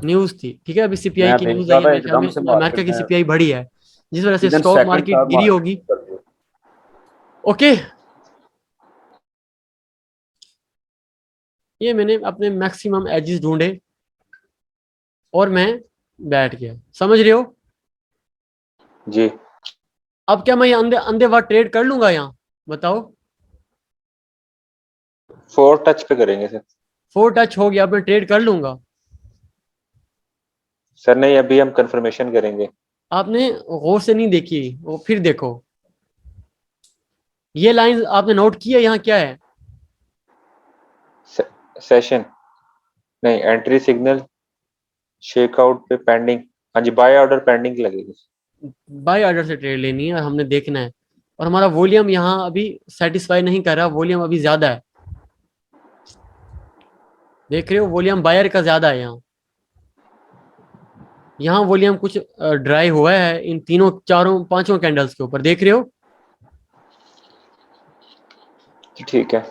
न्यूज थी, ठीक है, अभी सीपीआई मैं की देख न्यूज रहा आई है, था मेरे ख्याल एकदम में से अमेरिका मार्केट की में सीपीआई बढ़ी है, जिस वजह से विदिन स्टॉक सेकंड मार्केट था गिरी होगी। मार्केट। ओके, ये मैंने अपने मैक्सिमम एजेस ढूंढे और मैं बैठ गया, समझ रहे हो? जी। अब क्या मैं ये अंधे अंधे वार ट्रेड कर लूंगा यहाँ, बताओ? 4 टच पे करेंगे सर। 4 टच हो गया, अब मैं ट्रेड कर लूंगा? सर नहीं, अभी हम कंफर्मेशन करेंगे। आपने गौर से नहीं देखी, वो फिर देखो, ये लाइन आपने नोट की है, यहाँ क्या है? सेशन नहीं, एंट्री सिग्नल, शेकआउट पे पेंडिंग। हाँ जी, बाय ऑर्डर पेंडिंग लगेगी। बाय ऑर्डर से ट्रेड लेनी है और हमने देखना है, और हमारा वॉल्यूम यहाँ अभी सेटिस्फाई नहीं कर रहा, वॉल्यूम अभी ज्यादा है, देख रहे हो? वॉल्यूम बायर का ज्यादा है यहाँ, यहाँ वॉल्यूम कुछ ड्राई हुआ है इन तीनों चारों पांचों कैंडल्स के ऊपर, देख रहे हो? ठीक है।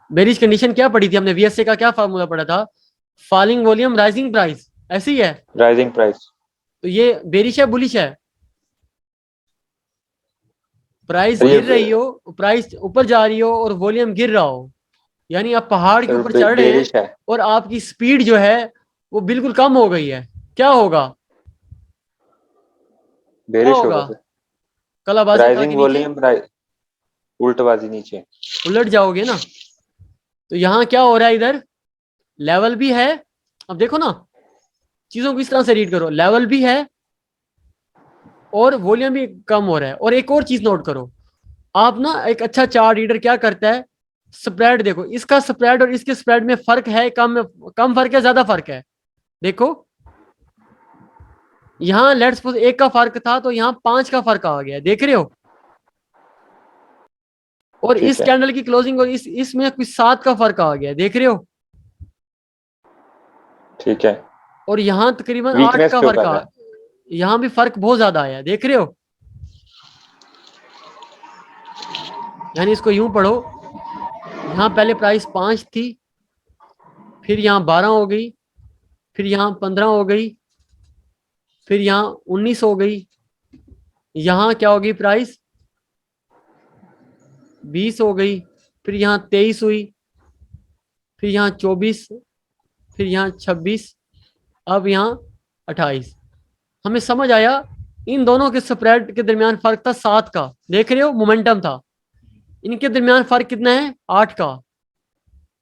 बेरिश कंडीशन क्या पड़ी थी हमने, वीएसए का क्या फार्मूला पड़ा था? फॉलिंग वॉल्यूम राइजिंग प्राइस, ऐसी है। Rising price. तो ये बेरिश है बुलिश है? प्राइस सर ये गिर रही हो, प्राइस ऊपर जा रही हो और वॉल्यूम गिर रहा हो, यानी आप पहाड़ के सर ऊपर चढ़ रहे हैं बेरिश है। और आपकी स्पीड जो है वो बिल्कुल कम हो गई है, क्या होगा? क्या बेरिश होगा? होगा सर। कलाबाजी खा राइजिंग के नीचे वॉल्यूम उल्टबाजी नीचे। उलट जाओगे ना। तो यहाँ क्या हो रहा है, इधर लेवल भी है, अब देखो ना, चीजों को इस तरह से रीड करो, लेवल भी है और वॉल्यूम भी कम हो रहा है। और एक और चीज नोट करो आप ना, एक अच्छा चार्ट रीडर क्या करता है, स्प्रेड देखो, इसका स्प्रेड और इसके स्प्रेड में फर्क है, कम फर्क है, ज्यादा फर्क है? देखो, यहाँ लेट्स सपोज 1 का फर्क था तो यहाँ 5 का फर्क आ गया, देख रहे हो? और ठीक इस है। कैंडल की क्लोजिंग और इसमें कुछ 7 का फर्क आ गया, देख रहे हो? ठीक है। और यहाँ तकरीबन 8 वीकनेस का क्यों फर्क कर आ, रहा है? यहाँ भी फर्क बहुत ज्यादा आया, देख रहे हो? यानी इसको यूं पढ़ो, यहाँ पहले प्राइस 5 थी, फिर यहाँ 12 हो गई, फिर यहाँ 15 हो गई, फिर यहाँ 19 हो गई, यहाँ क्या होगी प्राइस 20 हो गई, फिर यहाँ 23 हुई, फिर यहाँ 24, फिर यहाँ 26, अब यहाँ 28। हमें समझ आया इन दोनों के स्प्रेड के दरमियान फर्क था 7 का, देख रहे हो? मोमेंटम था, इनके दरमियान फर्क कितना है 8 का,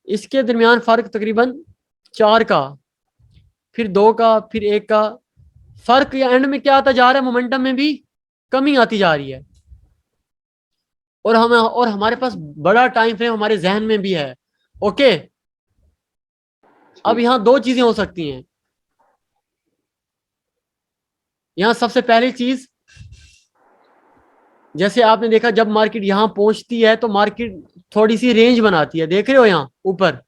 इसके दरमियान फर्क तकरीबन 4 का, फिर 2 का, फिर 1 का फर्क, या एंड में क्या आता जा रहा है, मोमेंटम में भी कमी आती जा रही है। और हमारे पास बड़ा टाइम फ्रेम हमारे जहन में भी है। ओके, अब यहां 2 चीजें हो सकती हैं। यहां सबसे पहली चीज, जैसे आपने देखा जब मार्केट यहां पहुंचती है तो मार्केट थोड़ी सी रेंज बनाती है, देख रहे हो? यहां ऊपर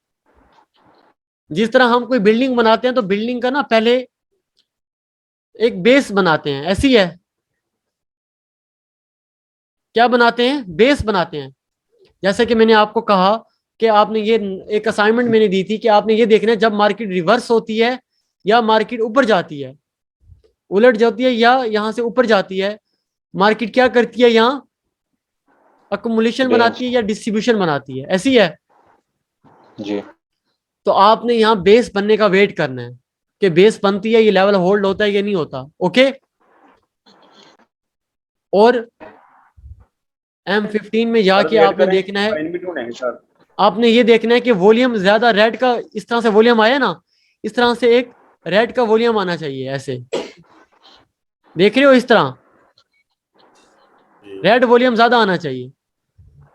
जिस तरह हम कोई बिल्डिंग बनाते हैं तो बिल्डिंग का ना पहले एक बेस बनाते हैं, ऐसी है, क्या बनाते हैं? बेस बनाते हैं। जैसे कि मैंने आपको कहा कि आपने ये एक असाइनमेंट मैंने दी थी कि आपने ये देखना है जब मार्केट रिवर्स होती है या मार्केट ऊपर जाती है, उलट जाती है या यहां से ऊपर जाती है, मार्केट क्या करती है, यहाँ अकुमुलेशन रेंज। बनाती है या डिस्ट्रीब्यूशन बनाती है, ऐसी है। जी। तो आपने यहाँ बेस बनने का वेट करना है कि बेस बनती है, ये लेवल होल्ड होता है या नहीं होता। ओके, और M15 में जाके आपने देखना है, लाइन भी ढूंढेंगे सर। आपने ये देखना है कि वॉल्यूम ज्यादा रेड का इस तरह से वॉल्यूम आया ना, इस तरह से एक रेड का वॉल्यूम आना चाहिए, ऐसे देख रहे हो, इस तरह रेड वॉल्यूम ज्यादा आना चाहिए,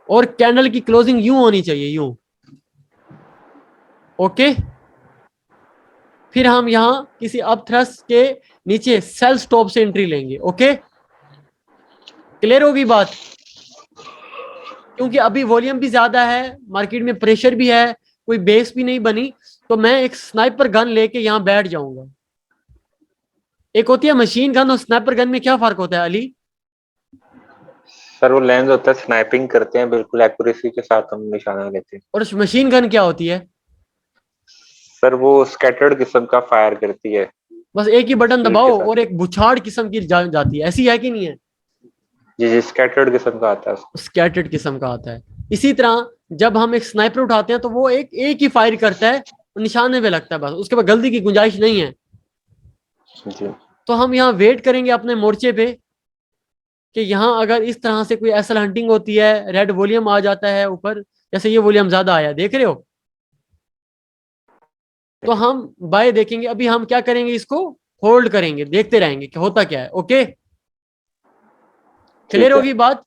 और कैंडल की क्लोजिंग यूं होनी चाहिए, यूं। ओके, फिर हम यहां किसी अप थ्रस्ट के नीचे सेल स्टॉप से एंट्री लेंगे। ओके, क्लियर होगी बात? क्योंकि अभी वॉल्यूम भी ज्यादा है, मार्केट में प्रेशर भी है, कोई बेस भी नहीं बनी, तो मैं एक स्नाइपर गन लेके यहां बैठ जाऊंगा। एक होती है मशीन गन और स्नाइपर गन में क्या फर्क होता है अली? सर वो लेंस होता है, स्नाइपिंग करते हैं बिल्कुल एक्यूरेसी के साथ हम निशाना लेते हैं। और मशीन गन क्या होती है? सर वो स्कैटर्ड किस्म का फायर करती है। बस एक ही बटन स्पीड के दबाओ साथ। और एक बुछाड़ किस्म की जाती है, ऐसी है कि नहीं है? जी जी, स्कैटर्ड किस्म का आता है उसको। स्कैटर्ड किस्म का आता है। इसी तरह जब हम एक स्नाइपर उठाते हैं तो वो एक ही फायर करता है और निशाने पे लगता है, बस उसके बाद गलती की गुंजाइश नहीं है। जी तो हम यहाँ वेट करेंगे अपने मोर्चे पे कि यहाँ अगर इस तरह से कोई एसल हंटिंग होती है, रेड वॉल्यूम आ जाता है ऊपर, जैसे ये वॉल्यूम ज्यादा आया, देख रहे हो, तो हम बाय देखेंगे। अभी हम क्या करेंगे, इसको होल्ड करेंगे, देखते रहेंगे कि होता क्या है। ओके, क्लियर ठीक है। होगी बात?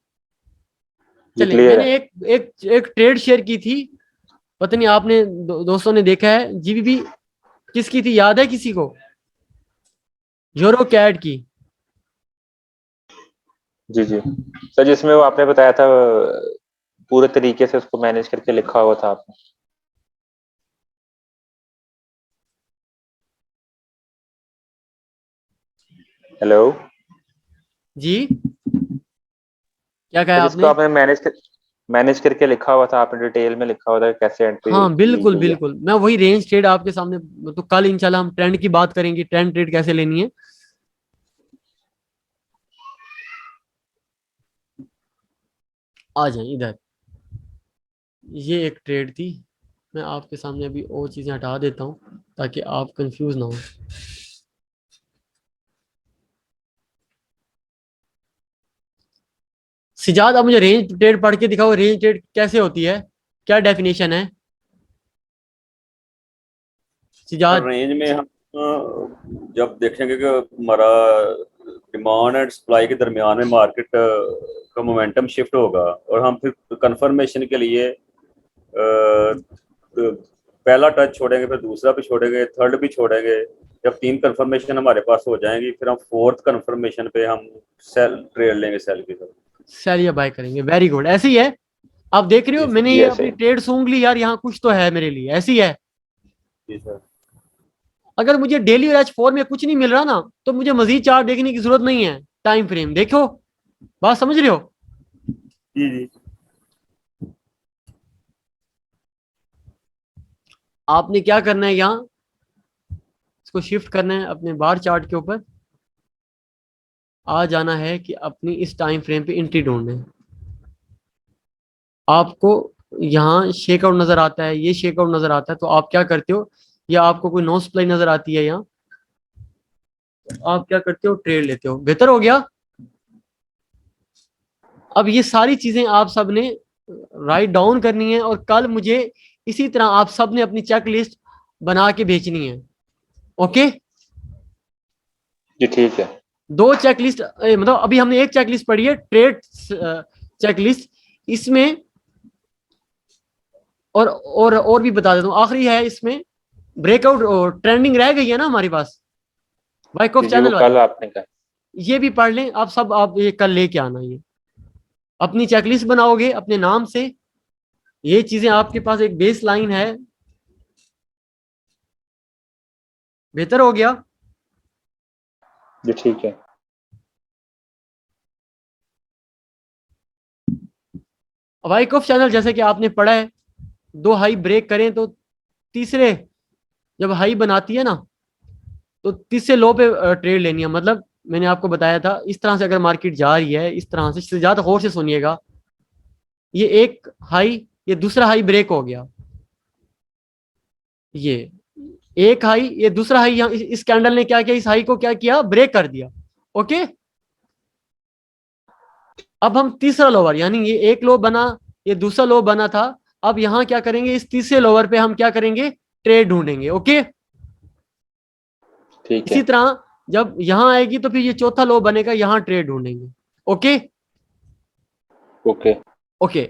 जी चलिए, क्लियर है। मैंने एक ट्रेड शेयर की थी, पता नहीं आपने दोस्तों ने देखा है, जीबीबी किसकी थी, याद है किसी को? यूरो कैड की। जी जी सर, जिसमें वो आपने बताया था पूरे तरीके से उसको मैनेज करके लिखा हुआ था आपने। हेलो। जी, क्या तो कहा जिसको आपने? आपने मैनेज करके लिखा हुआ था, आपने डिटेल में लिखा हुआ था कि कैसे एंट्री हाँ ली बिल्कुल गई है। बिल्कुल, मैं वही रेंज ट्रेड आपके सामने, तो कल इंशाल्लाह हम ट्रेंड की बात करेंगे, ट्रेंड ट्रेड कैसे लेनी है। आ जाए इधर, ये एक ट्रेड थी, मैं आपके सामने अभी और चीजें हटा देता हूँ ताकि आप कंफ्यूज ना हो। सिजाद, आप मुझे रेंज ट्रेड पढ़ के दिखाओ, रेंज ट्रेड कैसे होती है, क्या डेफिनेशन है सिजाद? रेंज में हम जब देखेंगे कि हमारा डिमांड एंड सप्लाई के दरमियान में मार्केट का मोमेंटम शिफ्ट होगा, और हम फिर कंफर्मेशन के लिए पहला टच छोड़ेंगे, फिर दूसरा भी छोड़ेंगे, थर्ड भी छोड़ेंगे। जब 3 कंफर्मेशन हमारे पास हो जाएंगी, फिर हम 4th कंफर्मेशन पे हम सेल ट्रेड लेंगे, सेल की तरफ। सेल या बाय करेंगे, वेरी गुड, ऐसी है। आप देख रहे हो, जी सर। मैंने जी ये ऐसे अपनी ही। ट्रेड सूंघ ली यार, यहाँ कुछ तो है मेरे लिए, ऐसी है। जी सर। अगर मुझे डेली और H4 में कुछ नहीं मिल रहा ना, तो मुझे मजीद चार्ट देखने की जरूरत नहीं है, टाइम फ्रेम देखो, बात समझ रहे हो? जी जी। आपने क्या करना है, यहाँ इसको शिफ्ट करना है अपने बार चार्ट के ऊपर, आ जाना है कि अपनी इस टाइम फ्रेम पे एंट्री ढूंढना है। आपको यहाँ शेकआउट नजर आता है, ये शेकआउट नजर आता है, तो आप क्या करते हो, या आपको कोई नो सप्लाई नजर आती है यहाँ, तो आप क्या करते हो, ट्रेड लेते हो, बेहतर हो गया। अब ये सारी चीजें आप सब ने राइट डाउन करनी है, और कल मुझे इसी तरह आप सब ने अपनी चेक लिस्ट बना के भेजनी है। ओके, जी ठीक है। 2 चेकलिस्ट, मतलब अभी हमने एक चेकलिस्ट पढ़ी है, ट्रेड चेकलिस्ट, इसमें और भी बता देता हूँ, आखिरी है इसमें, ब्रेकआउट ट्रेंडिंग रह गई है ना हमारे पास, बाइक ऑफ जी जी, वो चैनल वाली, कल आपने कहा। ये भी पढ़ लें आप सब, आप ये कल लेके आना, ये अपनी चेकलिस्ट बनाओगे अपने नाम से, ये चीजें आपके पास एक बेस लाइन है, बेहतर हो गया। जी ठीक है। बाइक ऑफ चैनल जैसे कि आपने पढ़ा है, 2 हाई ब्रेक करें तो तीसरे, जब हाई बनाती है ना, तो तीसरे लो पे ट्रेड लेनी है, मतलब मैंने आपको बताया था, इस तरह से अगर मार्केट जा रही है, इस तरह से ज्यादा गौर से सुनिएगा, ये एक हाई, ये दूसरा हाई ब्रेक हो गया, ये एक हाई, ये दूसरा हाई, यहाँ इस कैंडल ने क्या किया, इस हाई को क्या किया, ब्रेक कर दिया। ओके, अब हम तीसरा लोअर, यानी ये एक लो बना, ये दूसरा लो बना था, अब यहां क्या करेंगे, इस तीसरे लोअर पे हम क्या करेंगे, ट्रेड ढूंढेंगे। ओके, ठीक इसी है। तरह जब यहां आएगी तो फिर ये चौथा लो बनेगा, यहां ट्रेड ढूंढेंगे। ओके ओके ओके,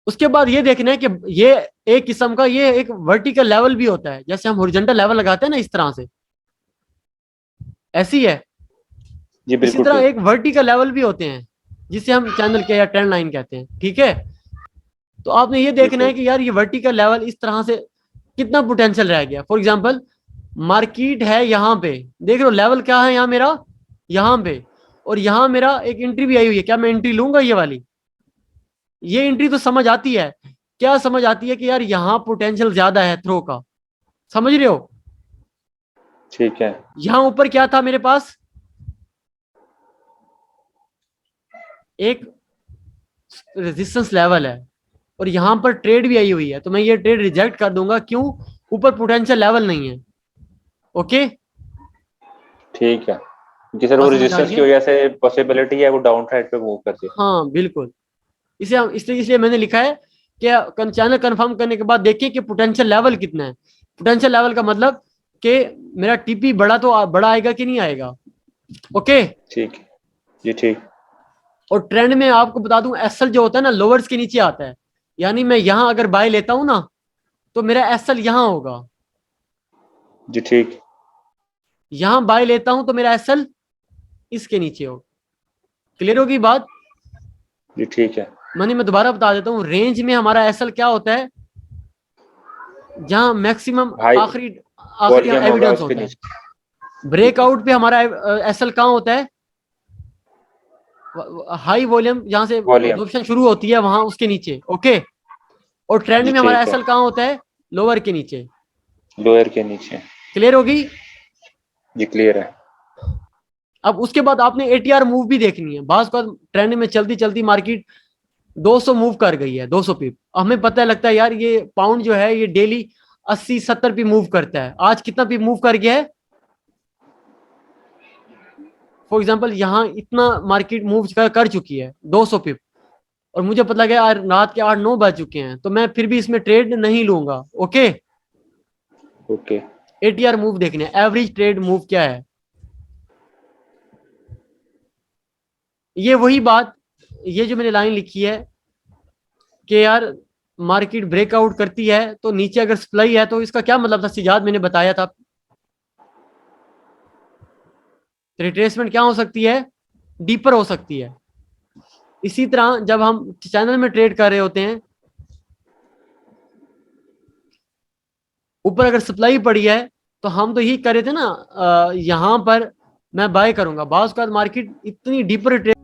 उसके बाद ये देखना है कि ये एक किस्म का ये एक वर्टिकल लेवल भी होता है, जैसे हम हॉरिजॉन्टल लेवल लगाते हैं ना, इस तरह से, ऐसी है। जी इसी बिल्कुल तरह ठीक। एक वर्टिकल लेवल भी होते हैं, जिसे हम चैनल के या ट्रेंड लाइन कहते हैं। ठीक है, तो आपने ये देखना है बिल्कुल कि यार ये वर्टिकल लेवल इस तरह से कितना पोटेंशियल रह गया। फॉर एग्जांपल मार्केट है यहाँ पे, देख लो लेवल क्या है यहाँ मेरा, यहाँ पे, और यहाँ मेरा एक एंट्री भी आई हुई है, क्या मैं एंट्री लूंगा ये वाली? ये एंट्री तो समझ आती है, क्या समझ आती है कि यार यहाँ पोटेंशियल ज्यादा है थ्रो का, समझ रहे हो? ठीक है। यहाँ ऊपर क्या था मेरे पास, एक रेजिस्टेंस लेवल है, और यहाँ पर ट्रेड भी आई हुई है, तो मैं ये ट्रेड रिजेक्ट कर दूंगा। क्यों? ऊपर पोटेंशियल लेवल नहीं है। ओके, ठीक है, क्योंकि सर वो बात समझ आ रही रेजिस्टेंस की है? वजह से पॉसिबिलिटी है वो डाउन साइड पे मूव करती है। हाँ बिल्कुल, इसे हम इसलिए मैंने लिखा है कि चैनल कंफर्म करने के बाद देखिए कि पोटेंशियल लेवल कितना है। पोटेंशियल लेवल का मतलब कि मेरा टीपी बड़ा तो बड़ा आएगा कि नहीं आएगा। ओके, ठीक है जी ठीक। और ट्रेंड में आपको बता दूं, एसएल जो होता है ना, लोअर्स के नीचे आता है, यानी मैं यहां अगर बाय लेता हूं ना, तो मेरा एसएल यहां होगा, जी ठीक। यहां बाय लेता हूं तो मेरा एसएल इसके नीचे होगा। क्लियर होगी बात? जी ठीक है। मैं दोबारा बता देता हूं, रेंज में हमारा एसएल क्या होता है, जहां मैक्सिमम हाई आखिरी आखिरी वॉल्यूम होगा एविडेंस उसके होता है। नीचे। ठीक है। ब्रेकआउट पे हमारा एसएल कहाँ होता है, हाई वॉल्यूम जहां से वॉल्यूम। एब्जॉर्प्शन शुरू होती है वहां उसके नीचे। ओके, और ट्रेंड जी में हमारा ठीक है। एसएल कहाँ होता है, लोअर के नीचे। लोअर के नीचे। क्लियर होगी? जी क्लियर है। अब उसके बाद आपने एटीआर मूव भी देखनी है। बात ट्रेंड में चलती चलती मार्केट 200 मूव कर गई है, 200 पिप, हमें पता लगता है यार ये पाउंड जो है ये डेली 80-70 पिप मूव करता है, आज कितना पिप मूव कर गया है? फॉर एग्जांपल यहाँ इतना मार्केट मूव कर चुकी है 200 पिप, और मुझे पता लगा यार रात के 8-9 बज चुके हैं, तो मैं फिर भी इसमें ट्रेड नहीं लूंगा। Okay, okay. एटीआर मूव देखने, एवरेज ट्रेड मूव क्या है, ये वही बात, ये जो मैंने लाइन लिखी है कि यार मार्केट ब्रेकआउट करती है तो नीचे अगर सप्लाई है, तो इसका क्या मतलब था, सिजाद मैंने बताया था, रिट्रेसमेंट क्या हो सकती है, डीपर हो सकती है। इसी तरह जब हम चैनल में ट्रेड कर रहे होते हैं, ऊपर अगर सप्लाई पड़ी है, तो हम तो यही कर रहे थे ना, यहां पर मैं बाय करूंगा, बाद मार्केट इतनी डीपर ट्रेड